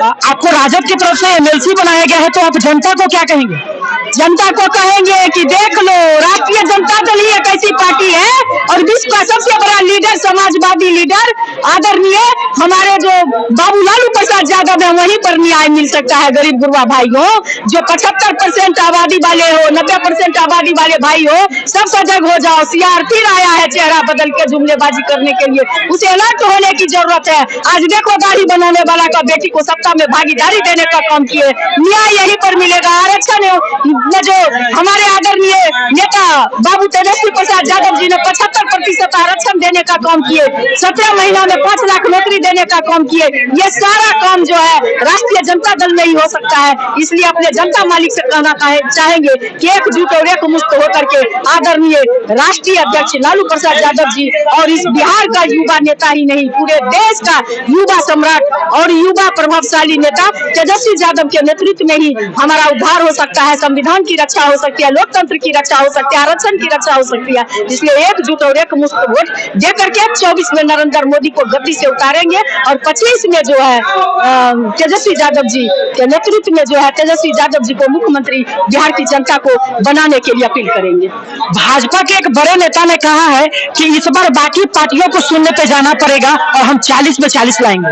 आपको राजद की तरफ से एमएलसी बनाया गया है, तो आप जनता को क्या कहेंगे? जनता को कहेंगे कि देख लो, राष्ट्रीय जनता दल ही एक ऐसी पार्टी है और विश्व का सबसे बड़ा लीडर, समाजवादी लीडर आदरणीय हमारे जो बाबू लालू प्रसाद यादव है, वहीं पर न्याय मिल सकता है गरीब गुरबा भाइयों। जो 75% आबादी वाले हो, 90% आबादी वाले भाई हो, सब सजग हो जाओ। सीआर फिर आया है चेहरा बदल के जुमलेबाजी करने के लिए, उसे अलर्ट होने की जरूरत है। आज देखो दाढ़ी बनाने वाला का बेटी को सत्ता में भागीदारी देने का काम किए, न्याय यहीं पर मिलेगा। आरक्षण में जो हमारे आदरणीय नेता बाबू तेजस्वी प्रसाद यादव जी ने 75% आरक्षण देने का काम किए, 17 महीना में 5 लाख नौकरी देने का काम किए, ये सारा काम जो है राष्ट्रीय जनता दल में ही हो सकता है। इसलिए अपने जनता मालिक से कहना चाहेंगे कि एकजुट और एकमुश्त होकर के आदरणीय राष्ट्रीय अध्यक्ष लालू प्रसाद यादव जी और इस बिहार का युवा नेता ही नहीं, पूरे देश का युवा सम्राट और युवा प्रभावशाली नेता तेजस्वी यादव के नेतृत्व में ही हमारा उद्धार हो सकता है, संविधान की रक्षा हो सकती है, लोकतंत्र की रक्षा हो सकती है, आरक्षण की रक्षा हो सकती है। इसलिए एकजुट और एकमुश्त वोट देकर के 24 में नरेंद्र मोदी को गद्दी से उतारेंगे और 25 में जो है तेजस्वी यादव जी के नेतृत्व में जो है तेजस्वी यादव जी को मुख्यमंत्री बिहार की जनता को बनाने के लिए अपील करेंगे। भाजपा के एक बड़े नेता ने कहा है कि इस बार बाकी पार्टियों को शून्य पे जाना पड़ेगा और हम 40 में 40 लाएंगे।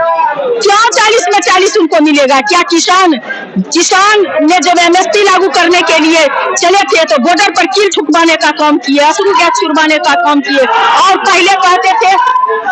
क्या 40 में 40 उनको मिलेगा? क्या किसान ने जब एमएसपी लागू करने के लिए चले थे तो बॉर्डर पर कील ठुकवाने का काम किए, अश्रु गैस छुड़वाने का काम किए और पहले कहते थे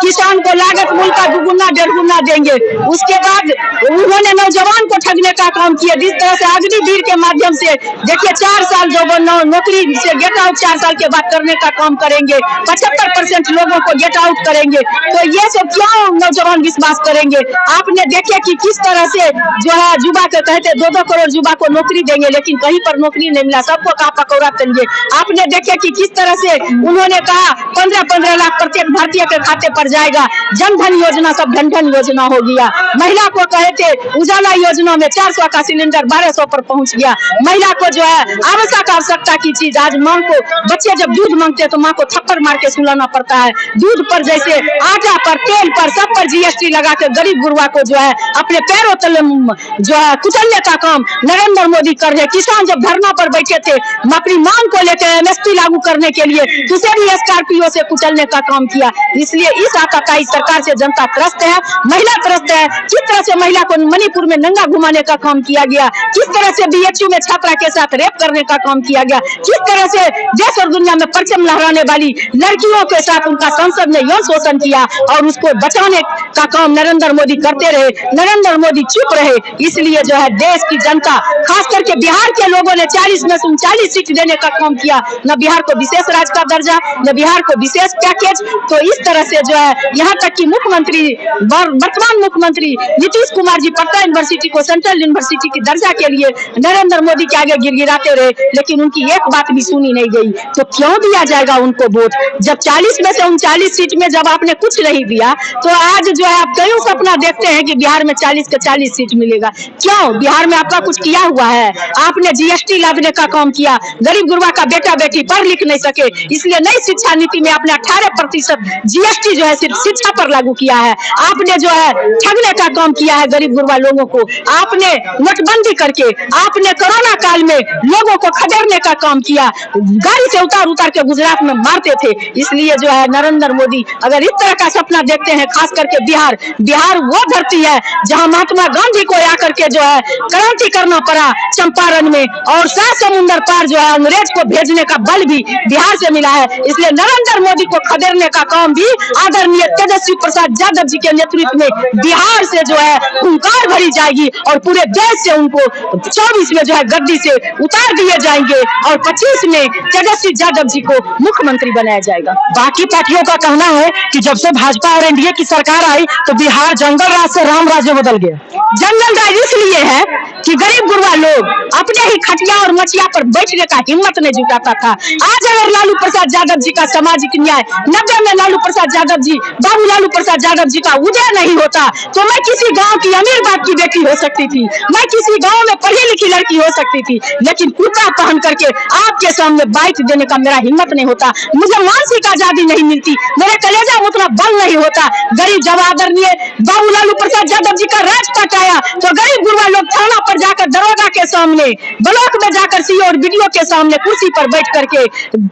किसान को लागत मूल्य का दुगुना 1.5 गुना देंगे। उसके बाद उन्होंने नौजवान को ठगने का काम किया, जिस तरह से अग्निवीर के माध्यम से देखिए 4 साल जो नौकरी से गेट आउट 4 साल के बाद करने का काम करेंगे, 75% लोगों को गेट आउट करेंगे। तो ये सब क्यों नौजवान विश्वास करेंगे? आपने देखे कि किस तरह से जो है युवा के कहते 2-2 करोड़ युवा को नौकरी देंगे, लेकिन कहीं पर नौकरी नहीं मिला, सबको कहा पकौड़ा तंगे। आपने देखे कि किस तरह से उन्होंने कहा 15-15 लाख प्रत्येक भारतीय के खाते पर जाएगा, जनधन योजना सब धन योजना हो गया। महिला को कहे थे उजाला योजना में 400 का सिलेंडर 1200 पर पहुंच गया। महिला को जो है आवश्यकता की चीज, आज माँ को बच्चे जब दूध मांगते हैं तो माँ को थप्पड़ मार के सुलाना पड़ता है। दूध पर जैसे आटा पर, तेल पर, सब पर जीएसटी लगा के गरीब गुरबा को जो है अपने पैरों तले जो है कुचलने का काम नरेंद्र मोदी कर रहे। किसान जब धरना पर बैठे थे अपनी मांग को लेकर एमएसपी लागू करने के लिए, उसे भी स्कॉर्पियो से कुचलने का काम किया। इसलिए इस आताताई सरकार से जनता त्रस्त है, महिला त्रस्त है। किस तरह से महिला को मणिपुर में नंगा घुमाने का काम किया गया, किस तरह से बीएचयू में छात्रा के साथ रेप करने का काम किया गया, किस तरह से देश और दुनिया में परचम लहराने वाली लड़कियों के साथ उनका संसद ने यौन शोषण किया और उसको बचाने का काम नरेंद्र मोदी करते रहे। नरेंद्र मोदी चुप रहे। इसलिए जो है देश की जनता, खास करके बिहार के लोगों ने 40 में 39 सीट देने का काम किया। न बिहार को विशेष राज्य का दर्जा, न बिहार को विशेष पैकेज। तो इस तरह से जो है यहाँ तक कि मुख्यमंत्री, वर्तमान मुख्यमंत्री नीतीश कुमार जी पटना यूनिवर्सिटी को सेंट्रल यूनिवर्सिटी की दर्जा के लिए नरेंद्र मोदी के आगे गिड़गिड़ाते रहे, लेकिन उनकी एक बात भी सुनी नहीं गई। तो क्यों दिया जाएगा उनको वोट? जब 40 में से 39 सीट में जब आपने कुछ नहीं दिया, तो आज जो है आप क्यों सपना देखते हैं कि बिहार में 40 के 40 सीट मिलेगा? क्यों? बिहार में आपका कुछ किया हुआ है? आपने जीएसटी लादने का काम किया, गरीब गुरबा का बेटा बेटी पढ़ लिख नहीं सके, इसलिए नई शिक्षा नीति में आपने 18% जीएसटी जो है सिर्फ शिक्षा पर लागू किया है। आपने जो है ठगने का काम किया है गरीब गुरबा लोगों को। आपने नोटबंदी करके, आपने कोरोना काल में लोगों को खदेड़ने का काम किया, गाड़ी से उतार के गुजरात में मारते थे। इसलिए जो है नरेंद्र मोदी अगर इस तरह का सपना देखते हैं, खास करके बिहार वो धरती है जहां महात्मा गांधी को आकर के जो है क्रांति करना पड़ा चंपारण में, और 7 समुंदर पार जो है अंग्रेज को भेजने का बल भी बिहार से मिला है। इसलिए नरेंद्र मोदी को खदेड़ने का काम भी आदरणीय तेजस्वी प्रसाद यादव जी के नेतृत्व में बिहार से जो है हुंकार भरी जाएगी और पूरे देश से उनको 24 में जो है गद्दी से उतार दिए जाएंगे और 25 में तेजस्वी यादव जी को मुख्यमंत्री बनाया जाएगा। बाकी पार्टियों का कहना है कि जब से भाजपा और एनडीए की सरकार आई तो बिहार जंगल राज से राम राज्य बदल गया। जंगल राज इसलिए है कि गरीब गुरबा लोग अपने ही खटिया और मचिया पर बैठने का हिम्मत नहीं जुटाता था। आज अगर लालू प्रसाद यादव जी का सामाजिक न्याय 90 में लालू प्रसाद यादव जी, बाबू लालू प्रसाद यादव जी का उदय नहीं होता, तो मैं किसी गांव की अमीर बाप की बेटी हो सकती थी, मैं किसी गांव में पढ़ी लिखी लड़की हो सकती थी, लेकिन कुर्ता पहन करके आपके सामने बाइट देने का मेरा हिम्मत नहीं होता। मुझे मानसिक आजादी नहीं मिलती, मेरे कलेजा में उतना बल नहीं होता। गरीब जब आदरणीय बाबू लालू प्रसाद यादव जी का राजपाट आया तो गरीब गुरबा लोग थाना पर जाकर दरोगा के सामने, ब्लॉक में जाकर सीओ और बीडीओ के सामने कुर्सी पर बैठ करके,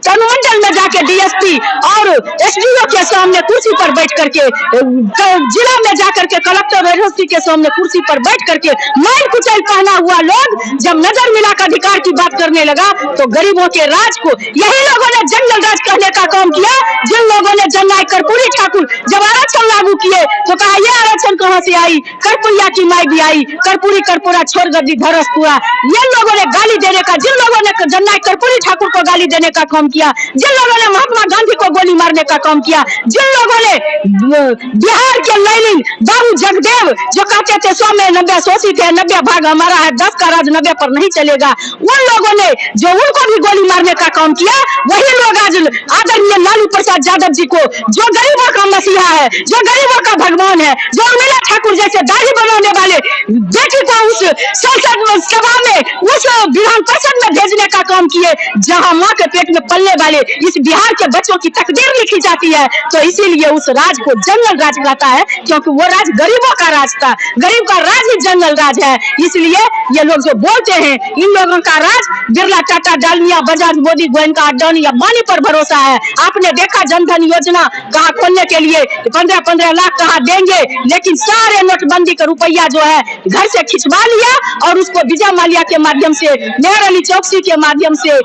अनुमंडल में जाके डीएसपी और एसडीओ के सामने कुर्सी पर बैठ करके, जिला में जाकर के कलेक्टर एसपी के सामने कुर्सी पर बैठ करके माइल कुचल पहना हुआ लोग जब नजर मिला का अधिकार की बात करने लगा तो गरीबों के राज को यही लोगों ने जंगल राज कहने का काम किया। जिन लोगों ने जननायक कर्पूरी ठाकुर जब आरक्षण लागू किए तो कहा यह आरक्षण कहां से आई, कर्पूरिया की माई भी आई, कर्पूरी कर्पूरा छोड़ गद्दी धरसपुरा। ये लोगों ने गाली देने का, जिन लोगों ने जननायक कर्पूरी ठाकुर को गाली देने का काम किया, जिन लोगों ने महात्मा गांधी को गोली मारने का काम किया, जिन लोगों ने बिहार के लैलिन बाबू जगदेव जो कहते थे 100 में 90 शोषित थे, 90 भाग हमारा है, 10 का राज 90 पर नहीं चलेगा, उन लोगों ने जो उनको भी गोली मारने का काम किया, वही लोग आज आदरणीय लालू प्रसाद यादव जी को, जो गरीबों का मसीहा है, जो गरीबों का भगवान है, जो उर्मिला ठाकुर जैसे दाढ़ी बनाने वाले बेटी को उस संसद सभा में, उस विधान परिषद में भेजने का काम किए जहां मां के पेट में पलने वाले इस बिहार के बच्चों की तकदीर लिखी जाती है। तो इसीलिए उस राज को जंगल राज कहता है, क्योंकि वो राज गरीबों का राज था, गरीब का राज ही जंगल राज है। इसलिए ये लोग जो बोलते हैं इन लोगों का राज बिरला, टाटा, डालमिया, बजाज, मोदी, गोयनका, अडानी, अंबानी पर भरोसा है। आपने देखा जनधन योजना कहाँ खोलने के लिए 15-15 लाख कहाँ देंगे, लेकिन सारे नोटबंदी का रुपया जो है घर से खिंचवा लिया और उसको विजय माल्या के माध्यम से, मेहर अली चौकसी के माध्यम से,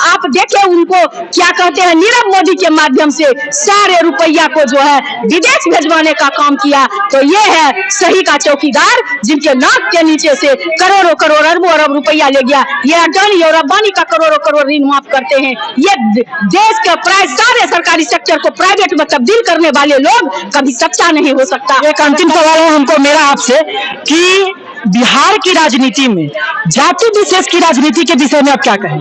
आप देखे उनको क्या कहते हैं, नीरव मोदी के माध्यम से सारे रुपया को जो है विदेश भेजवाने का काम किया। तो ये है सही का चौकीदार जिनके नाक के नीचे से करोड़ों करोड़ अरबों अरब रुपया ले गया। ये अडानी और अंबानी का करोड़ों करोड़ ऋण माफ करते हैं। ये देश के प्राय सारे सरकारी सेक्टर को प्राइवेट में तब्दील करने वाले लोग कभी सच्चा नहीं हो सकता। एक अंतिम सवाल है हमको मेरा आपसे कि बिहार की राजनीति में जाति विशेष की राजनीति के विषय में आप क्या कहें?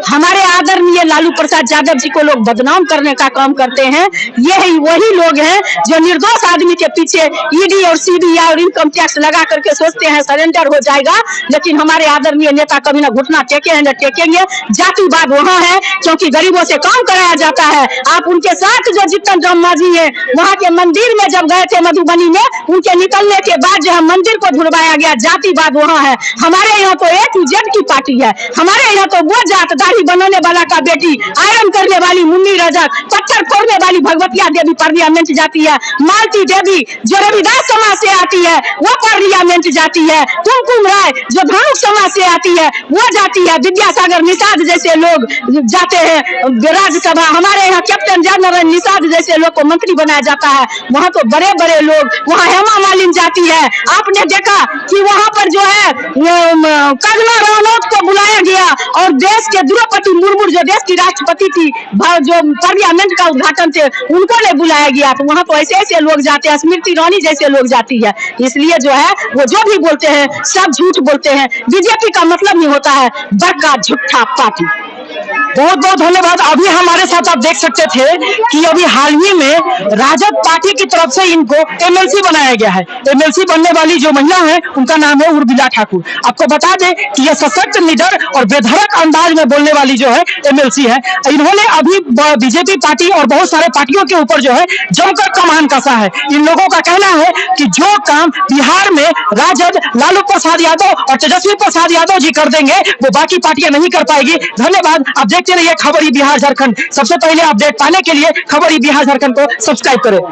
हमारे आदरणीय लालू प्रसाद यादव जी को लोग बदनाम करने का काम करते हैं। यही वही लोग हैं जो निर्दोष आदमी के पीछे ईडी और सीबीआई और इनकम टैक्स लगा करके सोचते हैं सरेंडर हो जाएगा, लेकिन हमारे आदरणीय नेता कभी ना घुटना टेके हैं न टेकेंगे। जातिवाद वहाँ है क्योंकि गरीबों से काम कराया जाता है। आप उनके साथ जो जीतन राम मांझी है, वहाँ के मंदिर में जब गए थे मधुबनी में, उनके निकलने के बाद जो है मंदिर को धुलवाया गया। जातिवाद वहाँ है। हमारे यहाँ तो A to Z की पार्टी है। हमारे यहाँ तो वो जात, दाढ़ी बनाने वाला का बेटी, आयरन करने वाली मुन्नी रजक, पत्थर फोड़ने वाली भगवतिया देवी पार्लियामेंट जाती है, मालती देवी जो रविदास समाज से आती है वो पार्लियामेंट जाती है, कुमकुम राय जो धानुक समाज से आती है वो जाती है, विद्यासागर निषाद जैसे लोग जाते हैं राज्यसभा। हमारे यहाँ कैप्टन जनरल निषाद जैसे लोग को मंत्री बनाया जाता है। वहाँ तो बड़े बड़े लोग, वहाँ हेमा मालिनी जाती है। आपने देखा कि वहाँ पर जो है कंगना रनौत को बुलाया गया और देश के द्रौपदी मुर्मू जो देश की राष्ट्रपति थी, जो पार्लियामेंट का उद्घाटन थे, उनको नहीं बुलाया गया। तो वहाँ तो ऐसे ऐसे लोग जाते हैं, स्मृति ईरानी जैसे लोग जाती है। इसलिए जो है वो जो भी बोलते हैं सब झूठ बोलते हैं। बीजेपी का मतलब नहीं होता है बड़का झूठा पार्टी। बहुत बहुत धन्यवाद। अभी हमारे साथ आप देख सकते थे कि अभी हाल ही में राजद पार्टी की तरफ से इनको एमएलसी बनाया गया है। एमएलसी बनने वाली जो महिला है उनका नाम है उर्मिला ठाकुर। आपको बता दें कि यह सशक्त, निडर और बेधड़क अंदाज में बोलने वाली जो है एमएलसी है। इन्होंने अभी बीजेपी पार्टी और बहुत सारे पार्टियों के ऊपर जो है जमकर कमान कसा है। इन लोगों का कहना है कि जो काम बिहार में राजद, लालू प्रसाद यादव और तेजस्वी प्रसाद यादव जी कर देंगे वो बाकी पार्टियां नहीं कर पाएगी। धन्यवाद। आप देखते रहिए खबर बिहार झारखंड। सबसे पहले अपडेट पाने के लिए खबर बिहार झारखंड को सब्सक्राइब करें।